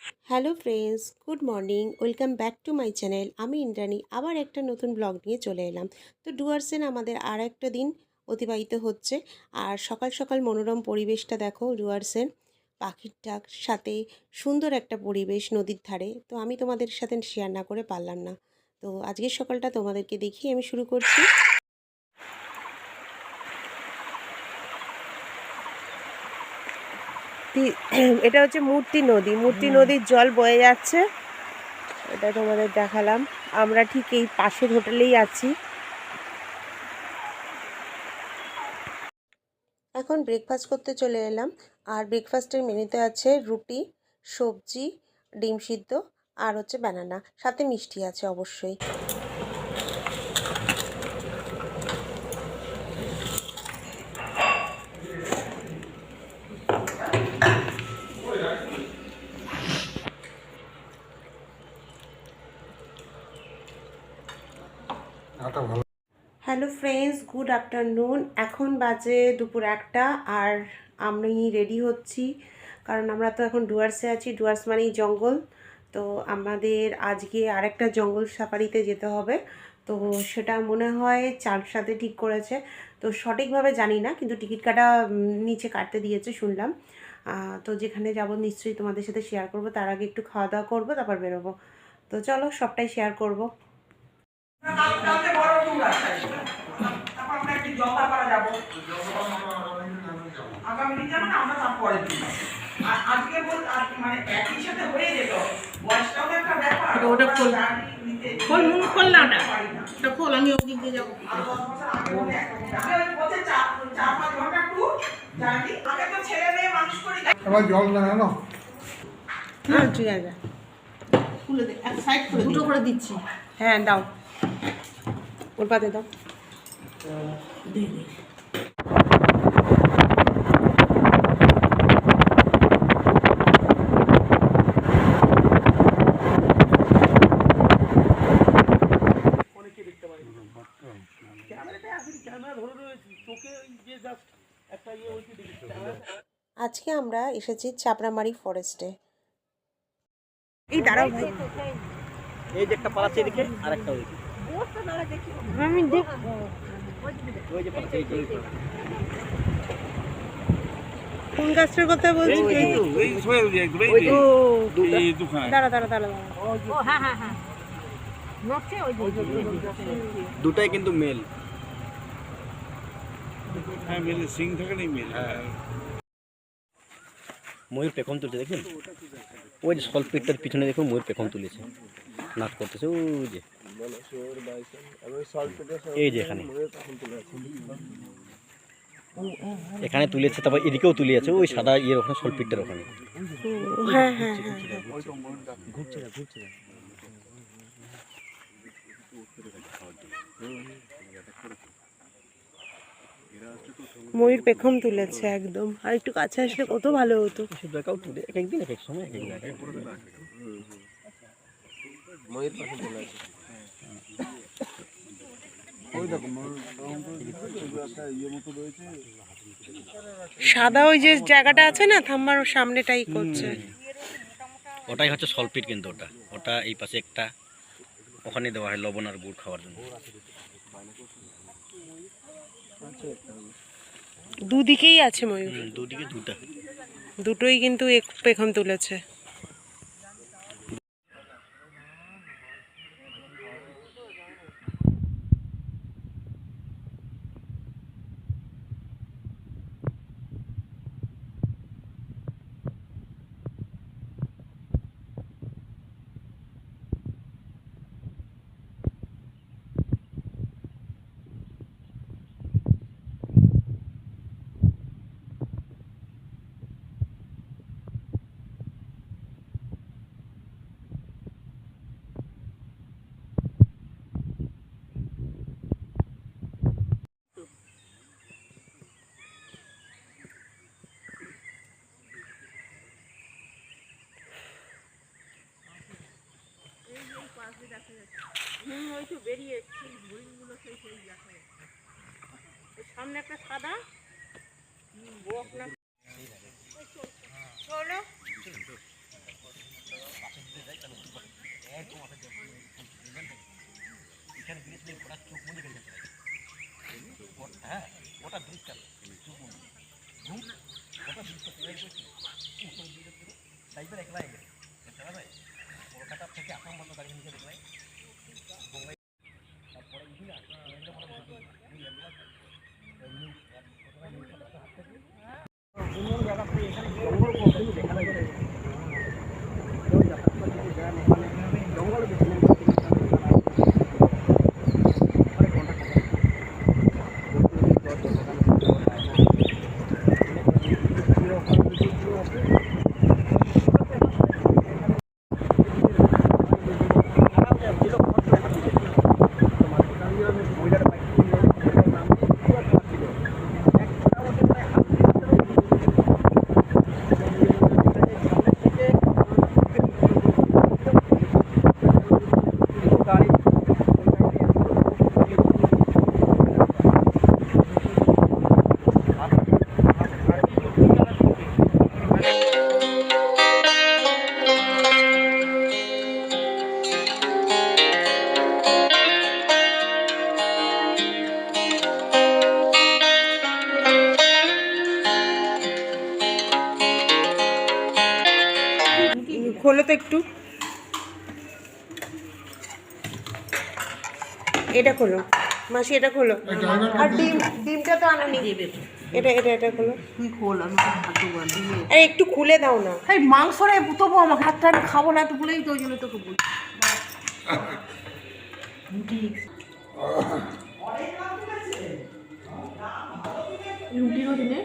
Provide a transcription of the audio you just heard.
Hello friends, good morning, welcome back to my channel. আমি ইন্দ্রাণী আবার একটা নতুন ব্লগ নিয়ে চলে এলাম। তো ডুয়ার্সেন আমাদের আর একটা দিন অতিবাহিত হচ্ছে। আর সকাল সকাল মনোরম পরিবেশটা দেখো ডুয়ার্সেন, পাখির ডাক সাথে সুন্দর একটা পরিবেশ নদীর ধারে। তো আমি তোমাদের সাথে শেয়ার না করে পারলাম না। তো আজকের সকালটা তোমাদেরকে দেখিয়ে আমি শুরু করছি। এটা হচ্ছে মূর্তি নদী, মূর্তি নদীর জল বয়ে যাচ্ছে, এটা তোমাদের দেখালাম। আমরা ঠিক এই পাশের হোটেলেই আছি। এখন ব্রেকফাস্ট করতে চলে এলাম। আর ব্রেকফাস্টের মেনুতে আছে রুটি, সবজি, ডিম সিদ্ধ আর হচ্ছে বানানা, সাথে মিষ্টি আছে অবশ্যই। Hello friends, good afternoon. এখন বাজে দুপুর 1টা আর আমি রেডি হচ্ছি, কারণ আমরা তো এখন ডুয়ার্সে আছি। ডুয়ার্স মানেই জঙ্গল। তো আমাদের আজকে আরেকটা জঙ্গল সাফারিতে যেতে হবে। তো সেটা মনে হয় চার সাথে ঠিক করেছে। তো সঠিকভাবে জানি না, কিন্তু টিকিট কাটা নিচে কাটতে দিয়েছে শুনলাম। তো যেখানে যাব নিশ্চয়ই তোমাদের সাথে শেয়ার করব। তার আগে একটু খাওয়া দাওয়া করবো, তারপর বেরোবো। তো চলো সবটাই শেয়ার করব। জল না হ্যাঁ ঠিক আছে, দুটো করে দিচ্ছি। হ্যাঁ দাও, ওর পাতে দাও। আজকে আমরা এসেছি চাপড়ামারি ফরেস্টে। এই দাঁড়াও ভাই, এই যে একটা পালাচ্ছে এদিকে আর একটা ওইদিকে। আমি দেখ ওই যে পালাচ্ছে এই যে কোন গাছটার কথা বলছি? এই সোয়েল যে ওই তো এই দুখানা দাঁড়া দাঁড়া দাঁড়া দাঁড়া। ও হ্যাঁ হ্যাঁ হ্যাঁ, নড়ছে ওই যে। দুটাই কিন্তু মেল। হ্যাঁ মেলে সিং থাকে না মেলে। ময়ূর পেখম তুলছে দেখুন, ওই যে সলপিটটার পিছনে দেখুন ময়ূর পেখম তুলেছে, নাচ করতেছে ওই যে, এই যে এখানে এখানে তুলেছে, তারপর এদিকেও তুলে আছে ওই সাদা ইয়ের ওখানে সলপিটটার ওখানে। হ্যাঁ হ্যাঁ হ্যাঁ, ঘুরছে না ঘুরছে না। ময়ূর পেখম তুলেছে একদম। আর একটু কাছে আসলে কত ভালো হতো। সে জায়গাও তুলে এক একদিন এক এক সময় এক এক জায়গায়। ময়ূর পেখম তুলে আছে। ওই দেখো সাদা ওই যে জায়গাটা আছে না থাম্বার সামনেটাই করছে। ওটাই হচ্ছে সলপিট, কিন্তু ওটা ওটা এই পাশে একটা, ওখানে দেওয়া হয় লবণ আর গুড় খাওয়ার জন্য। দুদিকেই আছে ময়ূর, দুদিকে দুটা, দুটোই কিন্তু পেখম তুলেছে। ওই তো বেরিয়ে হরিণগুলো সেই দেখা যাচ্ছে। সামনে একটা সাদা বক না, চলো খোলো তো একটু, এটা খোলো মাসি, এটা খোলো। আর ডিমটা তো আনানি, এটা খোলো। তুই খোল, আমি তো হাত দেবো না, ডিমে। আরে একটু খুলে দাও না। এই মাংস রে তবু আমার হাতটা আমি খাবো না তো বলেই তো ওই জন্য তোকে বলি। রুটি রুটি নে